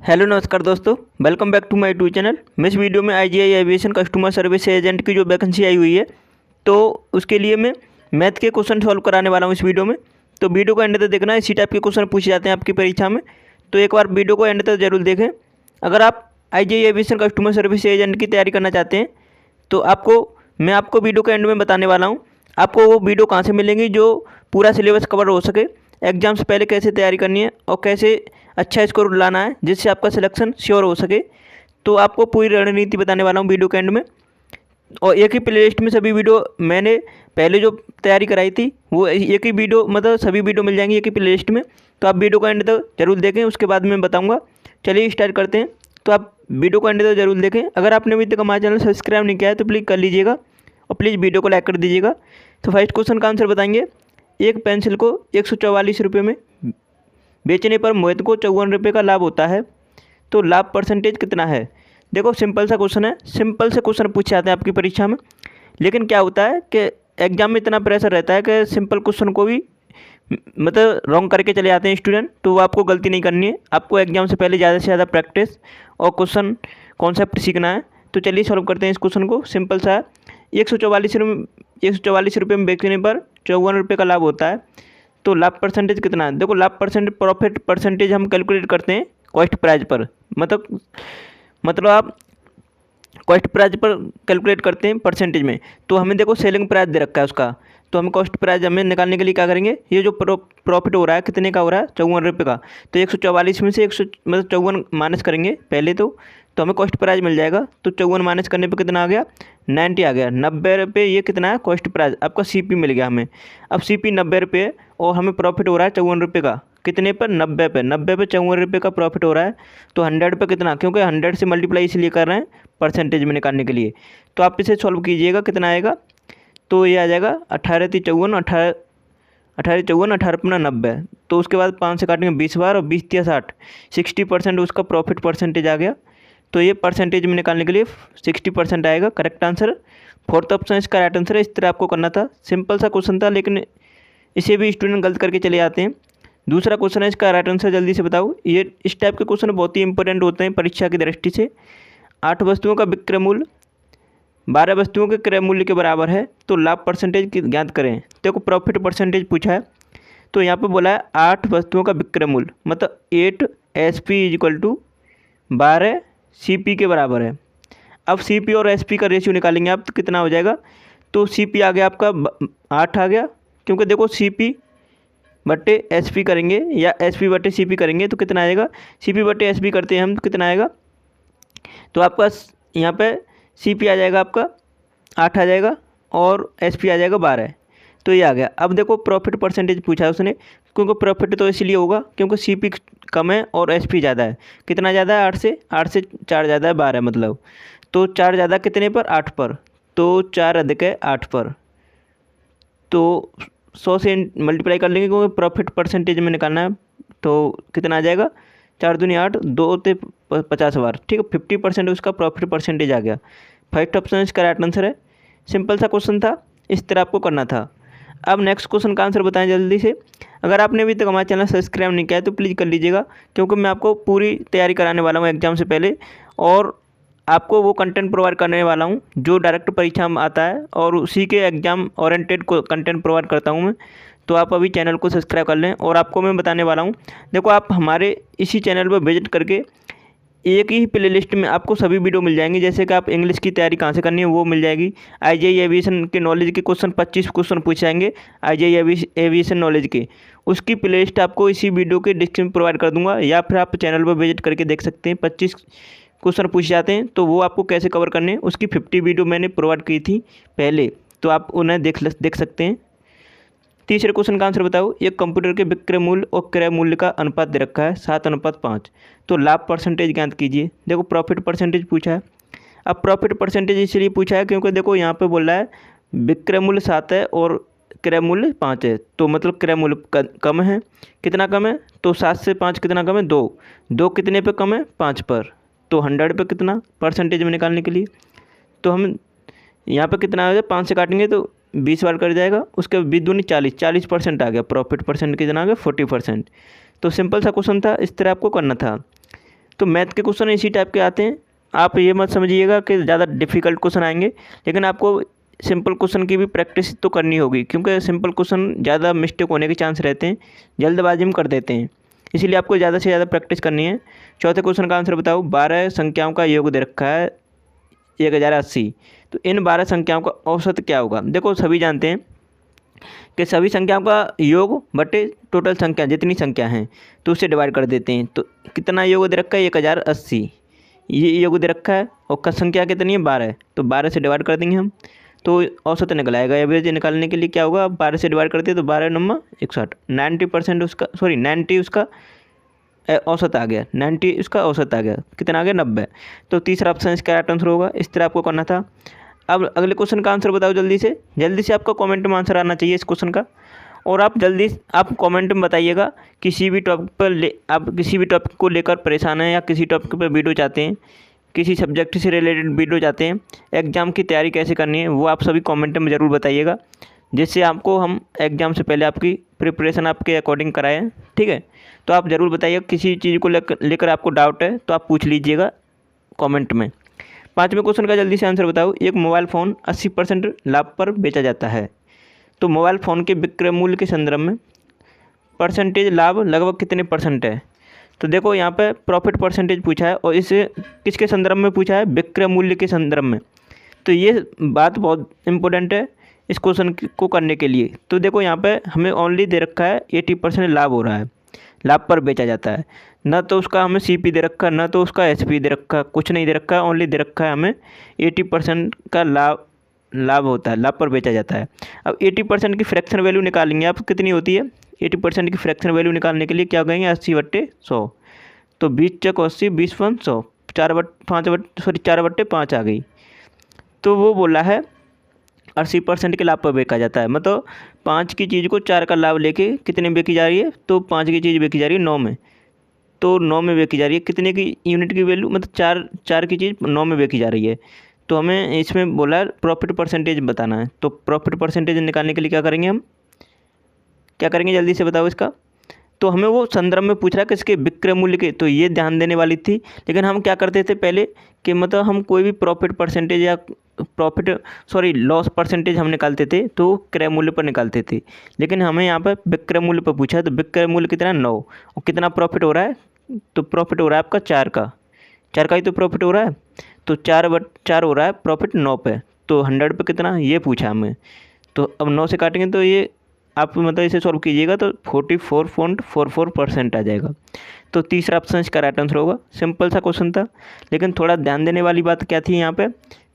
Hello नमस्कार दोस्तों, welcome back to my YouTube channel. मैं इस वीडियो में IGI aviation customer service agent की जो वैकेंसी आई हुई है तो उसके लिए मैं मैथ के क्वेश्चन सॉल्व कराने वाला हूं इस वीडियो में। तो वीडियो को एंड तक देखना है, इसी टाइप के क्वेश्चन पूछे जाते हैं आपकी परीक्षा में, तो एक बार वीडियो को एंड तक जरूर देखें। अगर आप IGI aviation customer service agent की तैयारी करना चाहते हैं तो मैं आपको वीडियो के एंड में बताने वाला हूँ आपको वो वीडियो कहाँ से मिलेंगी जो पूरा सिलेबस कवर हो सके, एग्जाम से पहले कैसे तैयारी करनी है और कैसे अच्छा स्कोर लाना है जिससे आपका सिलेक्शन श्योर हो सके। तो आपको पूरी रणनीति बताने वाला हूँ वीडियो के एंड में। और एक ही प्लेलिस्ट में सभी वीडियो मैंने पहले जो तैयारी कराई थी वो एक ही वीडियो, मतलब सभी वीडियो मिल जाएंगी एक ही प्लेलिस्ट में। तो आप वीडियो को एंड तक जरूर देखें, उसके बाद मैं बताऊँगा। चलिए स्टार्ट करते हैं। तो आप वीडियो को एंड तक जरूर देखें। अगर आपने अभी तक हमारा चैनल सब्सक्राइब नहीं किया है तो प्लीज़ कर लीजिएगा और प्लीज़ वीडियो को लाइक कर दीजिएगा। तो फर्स्ट क्वेश्चन का आंसर बताएंगे। एक पेंसिल को 144 रुपये में बेचने पर मोहित को 54 रुपये का लाभ होता है, तो लाभ परसेंटेज कितना है। देखो सिंपल सा क्वेश्चन है, सिंपल से क्वेश्चन पूछे जाते हैं आपकी परीक्षा में। लेकिन क्या होता है कि एग्जाम में इतना प्रेशर रहता है कि सिंपल क्वेश्चन को भी मतलब रॉन्ग करके चले जाते हैं स्टूडेंट, तो वो आपको गलती नहीं करनी है। आपको एग्जाम से पहले ज़्यादा से ज़्यादा प्रैक्टिस और क्वेश्चन कॉन्सेप्ट सीखना है। तो चलिए सॉल्व करते हैं इस क्वेश्चन को। सिंपल सा है, 144 रुपये में बेचने पर 54 रुपये का लाभ होता है, तो लाभ परसेंटेज कितना है। देखो लाभ परसेंटेज, प्रॉफिट परसेंटेज हम कैलकुलेट करते हैं कॉस्ट प्राइस पर, मतलब आप कॉस्ट प्राइस पर कैलकुलेट करते हैं परसेंटेज में। तो हमें देखो सेलिंग प्राइस दे रखा है उसका, तो हमें कॉस्ट प्राइस हमें निकालने के लिए क्या करेंगे, ये जो प्रॉफिट हो रहा है कितने का हो रहा है, 54 रुपये का। तो 144 में से 54 माइनस करेंगे पहले तो हमें कॉस्ट प्राइस मिल जाएगा। तो 54 माइनस करने पे कितना आ गया, 90 आ गया। 90 रुपये ये कितना है कॉस्ट प्राइस, आपका सीपी मिल गया हमें। अब सीपी 90 रुपये है और हमें प्रॉफिट हो रहा है 54 रुपये का। कितने पर, 90 पे। 90 पे 54 रुपये का प्रॉफिट हो रहा है, तो 100 पे कितना, क्योंकि 100 से मल्टीप्लाई इसलिए कर रहे हैं परसेंटेज में निकालने के लिए। तो आप इसे सॉल्व कीजिएगा, कितना आएगा, तो ये आ जाएगा 18 × 54, 18 54, 18 × 90। तो उसके बाद 5 से काटेंगे 20 बार और 20 × 60, 60% उसका प्रॉफिट परसेंटेज आ गया। तो ये परसेंटेज में निकालने के लिए 60% आएगा करेक्ट आंसर। फोर्थ ऑप्शन इसका राइट आंसर है। इस तरह आपको करना था, सिंपल सा क्वेश्चन था, लेकिन इसे भी स्टूडेंट गलत करके चले जाते हैं। दूसरा क्वेश्चन है, इसका राइट आंसर जल्दी से बताओ। ये इस टाइप के क्वेश्चन बहुत ही इंपॉर्टेंट होते हैं परीक्षा की दृष्टि से। 8 वस्तुओं का विक्रय मूल्य 12 वस्तुओं के क्रय मूल्य के बराबर है, तो लाभ परसेंटेज ज्ञात करें। देखो प्रॉफिट परसेंटेज पूछा है, तो यहाँ पे बोला है 8 वस्तुओं का विक्रय मूल्य, मतलब 8 SP = 12 CP के बराबर है। अब CP और SP का रेशियो निकालेंगे आप, तो कितना हो जाएगा, तो CP आ गया आपका 8 आ गया, क्योंकि देखो CP बट्टे SP करेंगे या SP बट्टे CP करेंगे तो कितना आएगा, CP बट्टे SP करते हैं हम तो कितना आएगा, तो आपका यहाँ पे CP आ जाएगा आपका 8 आ जाएगा और SP आ जाएगा 12, तो ये आ गया। अब देखो प्रॉफिट परसेंटेज पूछा है उसने, क्योंकि प्रॉफिट तो इसलिए होगा क्योंकि CP कम है और SP ज़्यादा है। कितना ज़्यादा है, 8 से 4 ज़्यादा है 12, मतलब तो 4 ज़्यादा कितने पर, 8 पर, तो 4 अधिक है 8 पर। तो 100 से मल्टीप्लाई कर लेंगे क्योंकि प्रॉफिट परसेंटेज में निकालना है, तो कितना आ जाएगा, 4 दूनी 8, 2 से 50 बार, ठीक है, 50% उसका प्रॉफिट परसेंटेज आ गया। फर्स्ट ऑप्शन इसका राइट आंसर है। सिंपल सा क्वेश्चन था, इस तरह आपको करना था। अब नेक्स्ट क्वेश्चन का आंसर बताएं जल्दी से। अगर आपने अभी तक हमारा चैनल सब्सक्राइब नहीं किया है तो प्लीज़ कर लीजिएगा, क्योंकि मैं आपको पूरी तैयारी कराने वाला हूँ एग्जाम से पहले, और आपको वो कंटेंट प्रोवाइड करने वाला हूँ जो डायरेक्ट परीक्षा में आता है और उसी के एग्जाम ओरिएंटेड को कंटेंट प्रोवाइड करता हूँ मैं। तो आप अभी चैनल को सब्सक्राइब कर लें। और आपको मैं बताने वाला हूँ, देखो आप हमारे इसी चैनल पर विजिट करके एक ही प्लेलिस्ट में आपको सभी वीडियो मिल जाएंगे। जैसे कि आप इंग्लिश की तैयारी कहाँ से करनी है वो मिल जाएगी। आईजीआई एविएशन के नॉलेज के क्वेश्चन 25 क्वेश्चन पूछ जाएंगे आईजीआई एविएशन नॉलेज के, उसकी प्लेलिस्ट आपको इसी वीडियो के डिस्क्रिप्शन में प्रोवाइड कर दूंगा, या फिर आप चैनल पर विजिट करके देख सकते हैं। 25 क्वेश्चन पूछ जाते हैं, तो वो आपको कैसे कवर करने हैं उसकी 50 वीडियो मैंने प्रोवाइड की थी पहले, तो आप उन्हें देख सकते हैं। तीसरे क्वेश्चन का आंसर बताओ। एक कंप्यूटर के विक्रय मूल्य और क्रय मूल्य का अनुपात दे रखा है 7:5, तो लाभ परसेंटेज ज्ञात कीजिए। देखो प्रॉफिट परसेंटेज पूछा है। अब प्रॉफिट परसेंटेज इसलिए पूछा है क्योंकि देखो यहाँ पे बोल रहा है विक्रय मूल्य 7 है और क्रय मूल्य 5 है, तो मतलब क्रय मूल्य कम है। कितना कम है, तो 7 से 5 कितना कम है, 2 कितने पे कम है, 5 पर, तो 100 पे कितना परसेंटेज में निकालने के लिए, तो हम यहाँ पे कितना आ जाएगा, 5 से काटेंगे तो 20 बार कर जाएगा, उसके 20 दूनी 40, 40% आ गया। प्रॉफिट परसेंट कितना आ गया, 40%। तो सिंपल सा क्वेश्चन था, इस तरह आपको करना था। तो मैथ के क्वेश्चन इसी टाइप के आते हैं। आप ये मत समझिएगा कि ज़्यादा डिफ़िकल्ट क्वेश्चन आएंगे, लेकिन आपको सिंपल क्वेश्चन की भी प्रैक्टिस तो करनी होगी, क्योंकि सिंपल क्वेश्चन ज़्यादा मिस्टेक होने के चांस रहते हैं, जल्दबाजी में कर देते हैं, इसीलिए आपको ज़्यादा से ज़्यादा प्रैक्टिस करनी है। चौथे क्वेश्चन का आंसर बताओ। 12 संख्याओं का योग दे रखा है 1080, तो इन 12 संख्याओं का औसत क्या होगा। देखो सभी जानते हैं कि सभी संख्याओं का योग बटे टोटल संख्या जितनी संख्या हैं तो उससे डिवाइड कर देते हैं। तो कितना योग दे रखा है 1080, ये योग दे रखा है और का संख्या कितनी है 12, तो 12 से डिवाइड कर देंगे हम तो औसत निकल आएगा। एवरेज निकालने के लिए क्या होगा, 12 से डिवाइड करते हैं तो 12 नंबर 61, 90% उसका 90 उसका औसत आ गया, 90 उसका औसत आ गया, कितना आ गया 90। तो तीसरा ऑप्शन इसका राइट आंसर होगा। इस तरह आपको करना था। अब अगले क्वेश्चन का आंसर बताओ जल्दी से आपका कमेंट में आंसर आना चाहिए इस क्वेश्चन का। और आप जल्दी आप कमेंट में बताइएगा किसी भी टॉपिक पर आप किसी भी टॉपिक को लेकर परेशान हैं या किसी टॉपिक पर वीडियो चाहते हैं, किसी सब्जेक्ट से रिलेटेड वीडियो चाहते हैं, एग्ज़ाम की तैयारी कैसे करनी है, वो आप सभी कमेंट में ज़रूर बताइएगा, जिससे आपको हम एग्ज़ाम से पहले आपकी प्रिपरेशन आपके अकॉर्डिंग कराएं। ठीक है, तो आप ज़रूर बताइएगा किसी चीज़ को लेकर आपको डाउट है तो आप पूछ लीजिएगा कमेंट में। पाँचवें क्वेश्चन का जल्दी से आंसर बताओ। एक मोबाइल फ़ोन 80% लाभ पर बेचा जाता है, तो मोबाइल फ़ोन के विक्रय मूल्य के संदर्भ में परसेंटेज लाभ लगभग कितने परसेंट है। तो देखो यहाँ पे प्रॉफिट परसेंटेज पूछा है और इसे किसके संदर्भ में पूछा है, विक्रय मूल्य के संदर्भ में। तो ये बात बहुत इंपॉर्टेंट है इस क्वेश्चन को करने के लिए। तो देखो यहाँ पे हमें ओनली दे रखा है 80% लाभ हो रहा है, लाभ पर बेचा जाता है, ना तो उसका हमें सीपी दे रखा है, ना तो उसका एसपी दे रखा है, कुछ नहीं दे रखा है, ओनली दे रखा है हमें 80% का लाभ होता है, लाभ पर बेचा जाता है। अब 80% की फ्रैक्शन वैल्यू निकालेंगे आप, कितनी होती है 80% की फ्रैक्शन वैल्यू निकालने के लिए क्या कहेंगे 80/100, तो 20 चक 80 20 × 100 4/5 आ गई। तो वो बोला है 80% के लाभ पर बेचा जाता है, मतलब 5 की चीज़ को 4 का लाभ लेके कितने में बेची जा रही है, तो 5 की चीज़ बेची जा रही है 9 में, तो 9 में बेची जा रही है। कितने की यूनिट की वैल्यू, मतलब 4 की चीज़ 9 में बेची जा रही है। तो हमें इसमें बोला है प्रॉफिट परसेंटेज बताना है, तो प्रॉफिट परसेंटेज निकालने के लिए क्या करेंगे हम, क्या करेंगे जल्दी से बताओ इसका। तो हमें वो संदर्भ में पूछ रहा है कि इसके विक्रय मूल्य के, तो ये ध्यान देने वाली थी। लेकिन हम क्या करते थे पहले कि मतलब हम कोई भी प्रॉफिट परसेंटेज या लॉस परसेंटेज हम निकालते थे तो क्रय मूल्य पर निकालते थे, लेकिन हमें यहाँ पर विक्रय मूल्य पर पूछा है। तो विक्रय मूल्य कितना 9, और कितना प्रॉफिट हो रहा है, तो प्रॉफिट हो रहा है आपका 4 का ही तो प्रॉफिट हो रहा है, तो 4 हो रहा है प्रॉफिट 9 पे, तो 100 पे कितना ये पूछा हमें। तो अब 9 से काटेंगे तो ये आप मतलब इसे सॉल्व कीजिएगा तो 44.44% आ जाएगा। तो तीसरा ऑप्शन इसका राइट आंसर होगा। सिंपल सा क्वेश्चन था, लेकिन थोड़ा ध्यान देने वाली बात क्या थी, यहाँ पे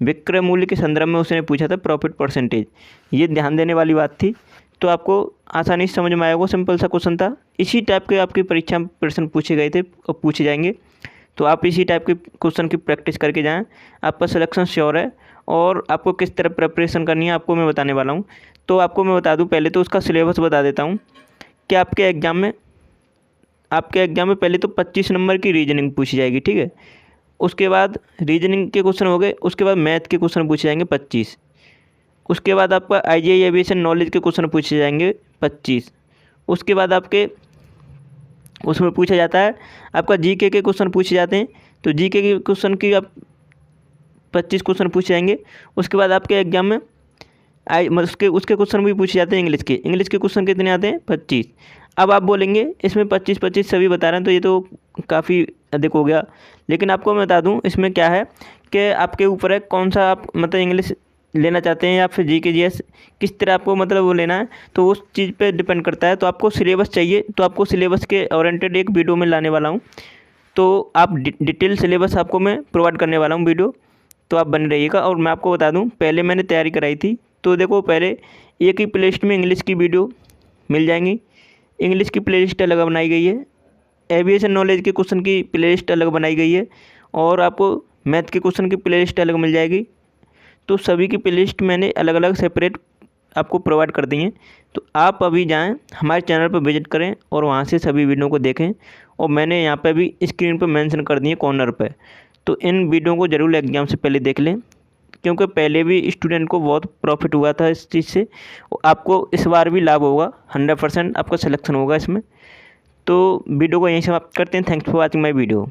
विक्रय मूल्य के संदर्भ में उसने पूछा था प्रॉफिट परसेंटेज, ये ध्यान देने वाली बात थी। तो आपको आसानी से समझ में आएगा, सिंपल सा क्वेश्चन था। इसी टाइप के आपकी परीक्षा में प्रश्न पूछे गए थे और पूछे जाएंगे, तो आप इसी टाइप के क्वेश्चन की प्रैक्टिस करके जाएं, आपका सिलेक्शन श्योर है। और आपको किस तरह प्रिपरेशन करनी है आपको मैं बताने वाला हूँ। तो आपको मैं बता दूँ, पहले तो उसका सिलेबस बता देता हूँ कि आपके एग्ज़ाम में पहले तो 25 नंबर की रीजनिंग पूछी जाएगी, ठीक है। उसके बाद रीजनिंग के क्वेश्चन हो गए, उसके बाद मैथ के क्वेश्चन पूछे जाएंगे 25, उसके बाद आपका IGI एविएशन नॉलेज के क्वेश्चन पूछे जाएंगे 25, उसके बाद आपके उसमें पूछा जाता है आपका GK के क्वेश्चन पूछे जाते हैं, तो GK के क्वेश्चन की आप 25 क्वेश्चन पूछे जाएंगे। उसके बाद आपके एग्जाम में उसके क्वेश्चन भी पूछे जाते हैं इंग्लिश के क्वेश्चन कितने आते हैं 25। अब आप बोलेंगे इसमें 25 सभी बता रहे हैं तो ये तो काफ़ी अधिक हो गया, लेकिन आपको मैं बता दूं इसमें क्या है कि आपके ऊपर है कौन सा आप मतलब इंग्लिश लेना चाहते हैं या फिर GK GS किस तरह आपको मतलब वो लेना है, तो उस चीज़ पे डिपेंड करता है। तो आपको सिलेबस चाहिए तो आपको सिलेबस के ओरिएंटेड एक वीडियो में लाने वाला हूँ, तो आप डिटेल सिलेबस आपको मैं प्रोवाइड करने वाला हूँ वीडियो, तो आप बने रहिएगा। और मैं आपको बता दूँ पहले मैंने तैयारी कराई थी, तो देखो पहले एक ही प्लेलिस्ट में इंग्लिश की वीडियो मिल जाएंगी, इंग्लिश की प्लेलिस्ट अलग बनाई गई है, एविएशन नॉलेज के क्वेश्चन की प्लेलिस्ट अलग बनाई गई है, और आपको मैथ के क्वेश्चन की प्लेलिस्ट अलग मिल जाएगी। तो सभी की प्लेलिस्ट मैंने अलग अलग सेपरेट आपको प्रोवाइड कर दी हैं। तो आप अभी जाएं हमारे चैनल पर विजिट करें और वहाँ से सभी वीडियो को देखें, और मैंने यहाँ पे भी स्क्रीन पर मेंशन कर दिए कॉर्नर पे, तो इन वीडियो को ज़रूर एग्जाम से पहले देख लें, क्योंकि पहले भी स्टूडेंट को बहुत प्रॉफिट हुआ था इस चीज़ से, आपको इस बार भी लाभ होगा, 100% आपका सिलेक्शन होगा इसमें। तो वीडियो को यहीं समाप्त करते हैं। Thanks for watching my video.